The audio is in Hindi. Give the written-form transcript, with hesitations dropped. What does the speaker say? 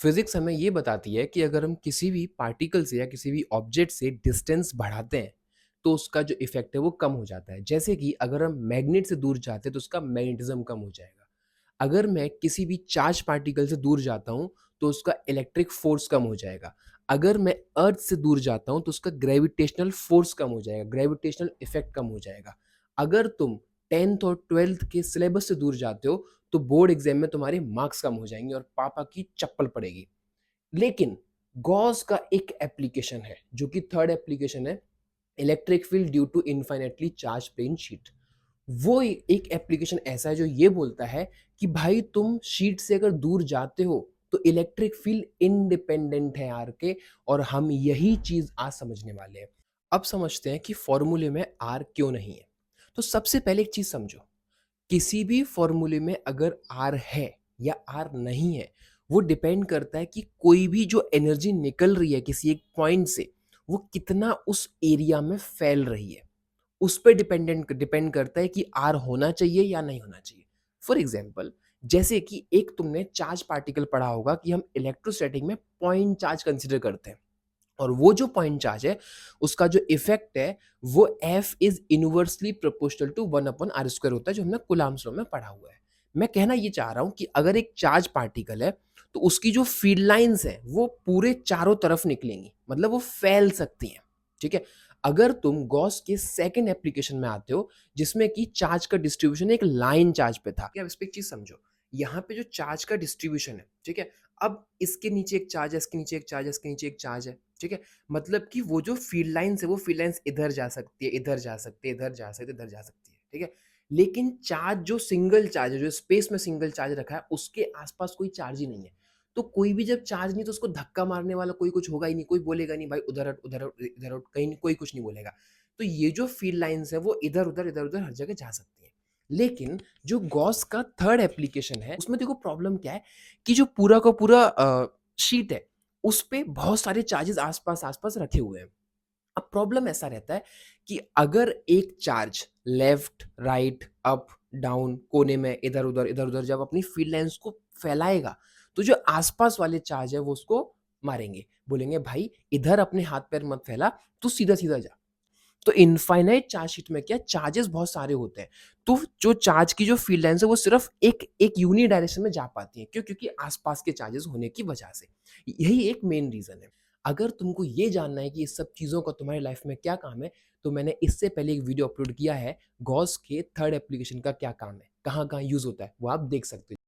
फिजिक्स हमें ये बताती है कि अगर हम किसी भी पार्टिकल से या किसी भी ऑब्जेक्ट से डिस्टेंस बढ़ाते हैं तो उसका जो इफेक्ट है वो कम हो जाता है। जैसे कि अगर हम मैग्नेट से दूर जाते हैं तो उसका मैग्नेटिज्म कम हो जाएगा। अगर मैं किसी भी चार्ज पार्टिकल से दूर जाता हूँ तो उसका इलेक्ट्रिक फोर्स कम हो जाएगा। अगर मैं अर्थ से दूर जाता हूँ तो उसका ग्रेविटेशनल फोर्स कम हो जाएगा, ग्रेविटेशनल इफेक्ट कम हो जाएगा। अगर तुम 10th और 12th के सिलेबस से दूर जाते हो तो बोर्ड एग्जाम में तुम्हारे मार्क्स कम हो जाएंगे और पापा की चप्पल पड़ेगी। लेकिन गॉस का एक एप्लीकेशन है जो कि थर्ड एप्लीकेशन है, electric field due to infinitely charged plane sheet. वो एक एप्लीकेशन ऐसा है जो ये बोलता है कि भाई तुम शीट से अगर दूर जाते हो तो इलेक्ट्रिक फील्ड इंडिपेंडेंट है आर के, और हम यही चीज आज समझने वाले हैं। अब समझते हैं कि फॉर्मूले में आर क्यों नहीं है। तो सबसे पहले एक चीज समझो, किसी भी फॉर्मूले में अगर आर है या आर नहीं है वो डिपेंड करता है कि कोई भी जो एनर्जी निकल रही है किसी एक पॉइंट से वो कितना उस एरिया में फैल रही है। उस पर डिपेंड करता है कि आर होना चाहिए या नहीं होना चाहिए। फॉर एग्जाम्पल, जैसे कि एक तुमने चार्ज पार्टिकल पढ़ा होगा कि हम इलेक्ट्रोस्टैटिक में पॉइंट चार्ज कंसिडर करते हैं, और वो जो पॉइंट चार्ज है उसका जो इफेक्ट है वो F is inversely proportional to 1/r² होता है, जो हमने कूलम्ब्स लॉ में पढ़ा हुआ है। मैं कहना ये चाह रहा हूं कि अगर एक चार्ज पार्टिकल है तो उसकी जो फील्ड लाइंस है वो पूरे चारों तरफ निकलेंगी, मतलब वो फैल सकती हैं। ठीक है। अगर तुम गॉस के सेकंड एप्लीकेशन में आते हो जिसमें कि चार्ज का डिस्ट्रीब्यूशन एक लाइन चार्ज पे था, अब इस पे एक चीज समझो, यहाँ पे जो चार्ज का डिस्ट्रीब्यूशन है, ठीक है, अब इसके नीचे एक चार्ज है, इसके नीचे एक चार्ज है, इसके नीचे एक चार्ज है। ठीक है। मतलब कि वो जो फील्ड लाइंस है वो फील्ड लाइंस इधर जा सकती है, इधर जा सकती है, इधर जा सकती है, इधर जा सकती है। ठीक है। लेकिन चार्ज जो सिंगल चार्ज है, जो स्पेस में सिंगल चार्ज रखा है, उसके आसपास कोई चार्ज ही नहीं है। तो कोई भी जब चार्ज नहीं तो उसको धक्का मारने वाला कोई कुछ होगा ही नहीं, कोई बोलेगा नहीं भाई उधर हट, उधर हट, इधर हट, कहीं कोई कुछ नहीं बोलेगा। तो ये जो फील्ड लाइंस है वो इधर उधर इधर उधर हर जगह जा सकती है। लेकिन जो गॉस का थर्ड एप्लीकेशन है उसमें देखो प्रॉब्लम क्या है कि जो पूरा का पूरा शीट है उस पे बहुत सारे चार्जेस आसपास आसपास रखे हुए हैं। अब प्रॉब्लम ऐसा रहता है कि अगर एक charge left right up down कोने में इधर उधर जब अपनी फील्ड लाइंस को फैलाएगा तो जो आसपास वाले चार्ज है वो उसको मारेंगे, बोलेंगे भाई इधर अपने हाथ पैर मत फैला, तू सीधा सीधा जा। तो इनफाइनाइट चार्ज शीट में क्या चार्जेस बहुत सारे होते हैं, तो जो चार्ज की जो फील्ड लाइंस है वो सिर्फ एक एक यूनी डायरेक्शन में जा पाती है। क्यों? क्योंकि आसपास के चार्जेस होने की वजह से। यही एक मेन रीजन है। अगर तुमको ये जानना है कि इस सब चीज़ों का तुम्हारी लाइफ में क्या काम है, तो मैंने इससे पहले एक वीडियो अपलोड किया है, गॉस के थर्ड एप्लीकेशन का क्या काम है, कहाँ कहाँ यूज होता है, वो आप देख सकते हो।